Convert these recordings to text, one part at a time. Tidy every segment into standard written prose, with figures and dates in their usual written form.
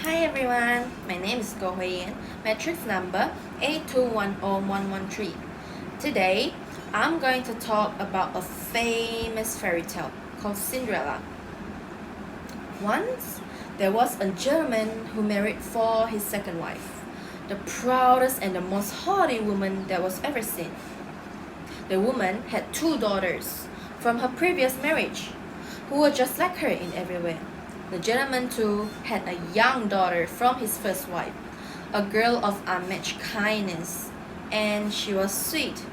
Hi everyone, my name is GOH, matrix number 8210113. Today, I'm going to talk about a famous fairy tale called Cinderella. Once, there was a gentleman who married for his second wife, the proudest and the most haughty woman that was ever seen. The woman had two daughters from her previous marriage, who were just like her in every way. The gentleman too had a young daughter from his first wife, a girl of unmatched kindness, and she was sweet,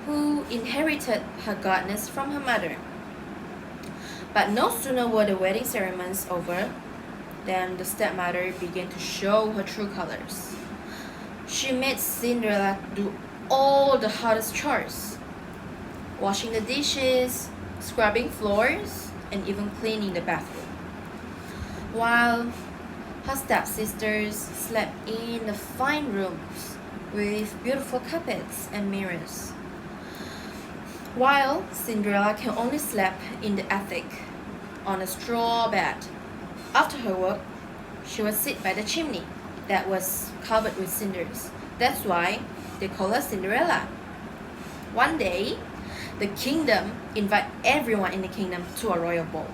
who inherited her godness from her mother. But no sooner were the wedding ceremonies over than the stepmother began to show her true colors. She made Cinderella do all the hardest chores, washing the dishes, scrubbing floors, and even cleaning the bathroom, while her stepsisters slept in the fine rooms with beautiful carpets and mirrors, while Cinderella can only sleep in the attic on a straw bed. After her work, she would sit by the chimney that was covered with cinders. That's why they call her Cinderella. One day, the kingdom invited everyone in the kingdom to a royal ball.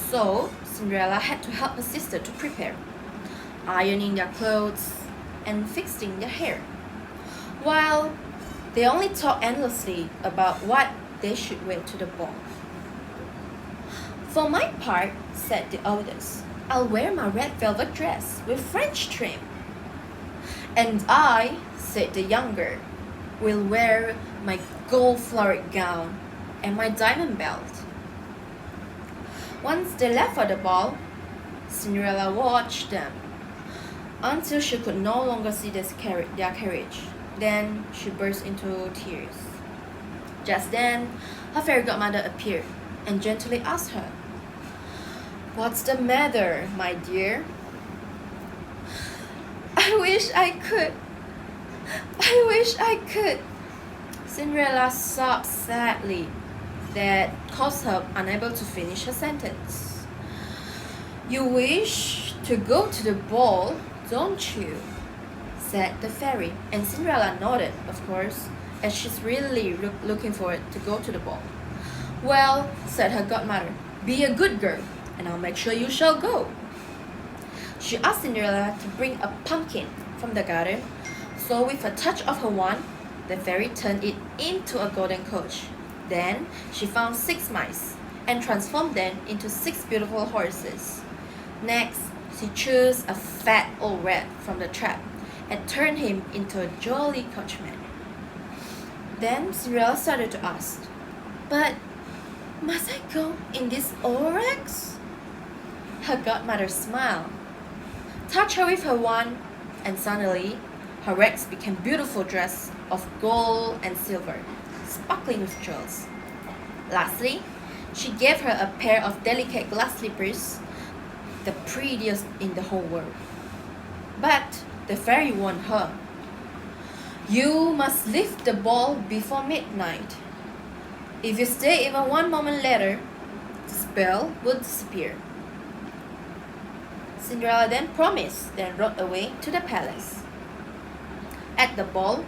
So Cinderella had to help her sister to prepare, ironing their clothes and fixing their hair, while they only talked endlessly about what they should wear to the ball. "For my part," said the oldest, "I'll wear my red velvet dress with French trim." "And I," said the younger, "will wear my gold flowered gown and my diamond belt." Once they left for the ball, Cinderella watched them until she could no longer see their carriage. Then she burst into tears. Just then, her fairy godmother appeared and gently asked her, "What's the matter, my dear?" "I wish I could. I wish I could." Cinderella sobbed sadly. That caused her unable to finish her sentence. "You wish to go to the ball, don't you?" said the fairy, and Cinderella nodded, of course, as she's really looking forward to go to the ball. "Well," said her godmother, "be a good girl, and I'll make sure you shall go." She asked Cinderella to bring a pumpkin from the garden, so with a touch of her wand, the fairy turned it into a golden coach. Then she found 6 mice and transformed them into 6 beautiful horses. Next, she chose a fat old rat from the trap and turned him into a jolly coachman. Then Cinderella started to ask, "But must I go in these old rags?" Her godmother smiled, touched her with her wand, and suddenly her rags became beautiful dresses of gold and silver, sparkling with jewels. Lastly, she gave her a pair of delicate glass slippers, the prettiest in the whole world. But the fairy warned her, "You must leave the ball before midnight. If you stay even one moment later, the spell will disappear." Cinderella then promised, then rode away to the palace. At the ball,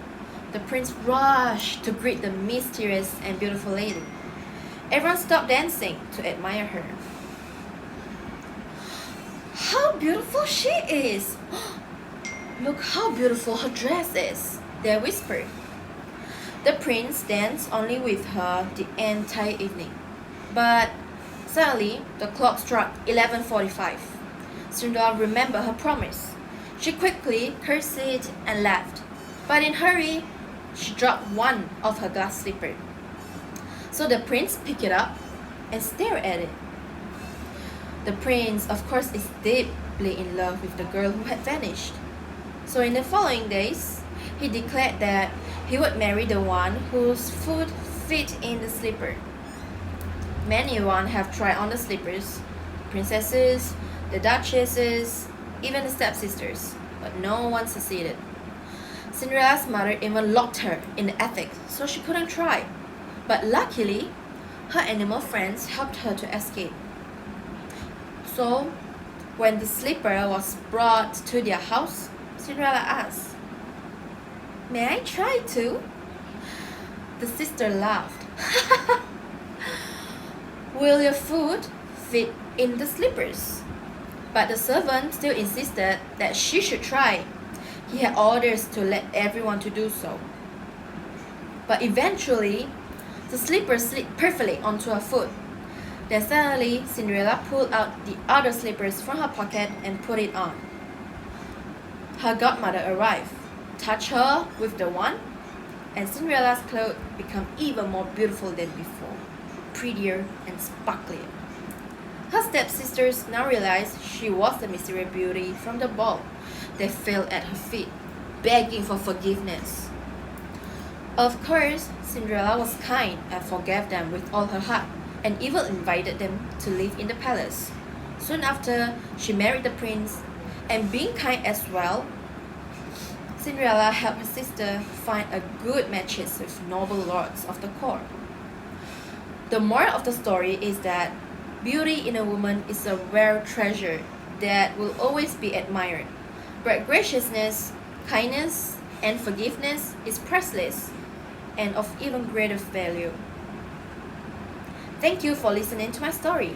the prince rushed to greet the mysterious and beautiful lady. Everyone stopped dancing to admire her. "How beautiful she is! Look how beautiful her dress is," they whispered. The prince danced only with her the entire evening. But suddenly, the clock struck 11:45. Cinderella remembered her promise. She quickly curtsied and left. But in a hurry, she dropped one of her glass slippers. So the prince picked it up and stared at it. The prince, of course, is deeply in love with the girl who had vanished. So in the following days, he declared that he would marry the one whose foot fit in the slipper. Many one have tried on the slippers, princesses, the duchesses, even the stepsisters, but no one succeeded. Cinderella's mother even locked her in the attic so she couldn't try. But luckily, her animal friends helped her to escape. So, When the slipper was brought to their house, Cinderella asked, "May I try too?" The sister laughed. "Will your foot fit in the slippers?" But the servant still insisted that she should try. He had orders to let everyone to do so. But eventually, the slipper slipped perfectly onto her foot. Then suddenly, Cinderella pulled out the other slippers from her pocket and put it on. Her godmother arrived, touched her with the wand, and Cinderella's clothes became even more beautiful than before, prettier and sparklier. Her stepsisters now realized she was the mysterious beauty from the ball. They fell at her feet, begging for forgiveness. Of course, Cinderella was kind and forgave them with all her heart, and even invited them to live in the palace. Soon after, she married the prince, and being kind as well, Cinderella helped her sister find a good matches with noble lords of the court. The moral of the story is that beauty in a woman is a rare treasure that will always be admired, but graciousness, kindness, and forgiveness is priceless and of even greater value. Thank you for listening to my story.